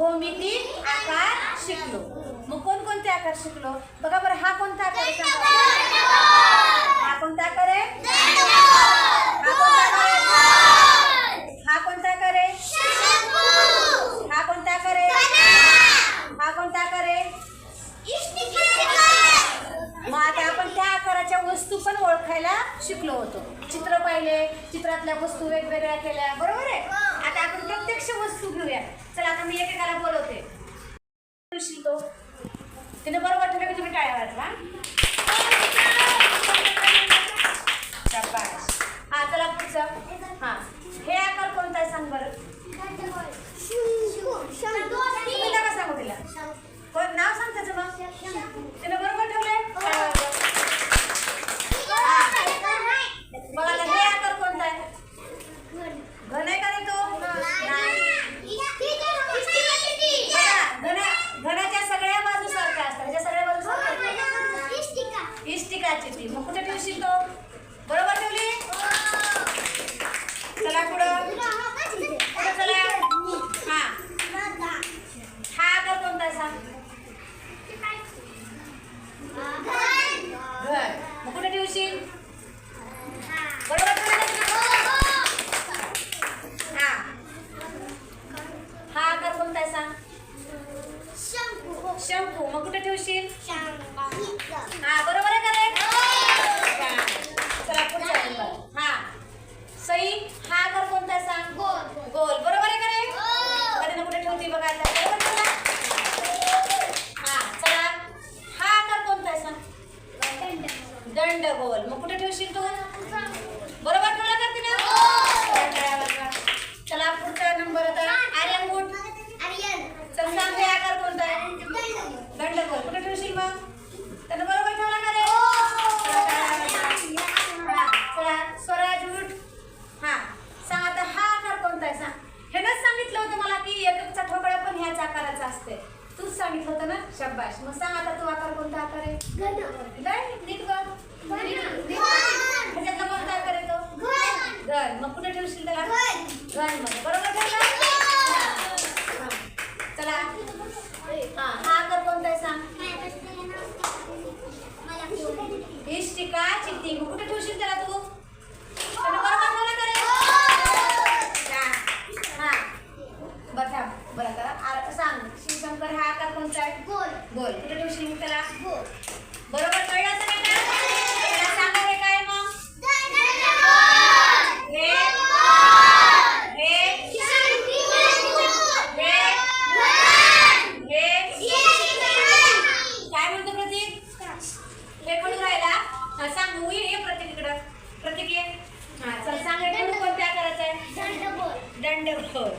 भौमितिक आकार शिकलो. मग कोणकोणते आकार शिकलो बघा बरं. हा कोणता आकार आहे? हा कोणता आकार आहे? हा कोणता आकार आहे? हा कोणता आकार आहे? हा कोणता आकार आहे? मग आता आपण त्या आकाराच्या वस्तू पण ओळखायला शिकलो होतो. चित्र पाहिले, चित्रातल्या वस्तू वेगवेगळ्या केल्या, बरोबर आहे. आता आपण प्रत्यक्ष वस्तू घेऊया. चला आता मी एकेकाला बोलवते. तो तिने बरोबर ठेवलं की तुम्ही टाळ्या वाजवा. हा चला पुढचं. हा हे आकार कोणता आहे सांग बरं. नका सांगू तिला. कोण नाव सांग त्याचं मग. तिने बरोबर ठेवलंय. बघा हे आकार कोणता आहे? घन आहे का नाही तो? घनाच्या सगळ्या बाजू सारख्या असतात. ह्याच्या सगळ्या बाजू सारख्या. इष्टिकाची ती. मग कुठे ठेवशील तो? बरोबर ठेवली. चला पुढं. चला. हा हा आकार कोणता आहे सांग. घर. मग कुठे ठेवशील? बरोबर ठेवलं. हा हा आकार कोणता आहे सांग. शंकू. मग कुठे ठेवशील? हा बरोबर आहे का रे? चला पुढचा नंबर. हा सई. हा आकार कोणता आहे सांग. गोल. बरोबर आहे का रे? कधी कुठे ठेवते बघा. आता बरोबर ठेवला. हा चला हा आकार कोणता आहे सांग. दंडगोल. मग कुठे ठेवशील तू? बरोबर ठेवला का तिने? चला पुढचा नंबर आता आर्यनगुट. चल सांग हे आकार कोणता आहे. दंडगोल. कुठे ठेवशील मग? त्यानं बरोबर ठेवला का रे? चला स्वराज उठ. हा सांग आता हा आकार कोणता आहे सांग. ह्यानंच सांगितलं होतं मला की एककचा ठोकळा पण ह्याच आकाराचा असते. तूच सांगितलं होतं ना. शाबाश. मग सांग आता तू आकार कोणता आकार आहे. नीट कर. ह्याच्यातला कोणता आकार आहे तो? घन. मग कुठे ठेवशील त्याला? घन मध्ये. बरोबर ठेवला. चला हा आकार कोणता आहे सांग. इष्टिका चित्ती. मग कुठे ठेवशील त्याला तू? त्यानं बरोबर ठेवला का रे? हा बरं बरं करा. सांग शिवशंकर हा आकार कोणता आहे. गोल. कुठे ठेवशील मग त्याला? बरोबर कळलं सगळ्यांना? सांगा हे काय मग. काय म्हणतो प्रतीक? हे कोण राहिला? सांग ये प्रतीक इकडं. प्रतीक ये. हा चल सांग हे कोणत्या आकाराचं आहे. दंडगोल.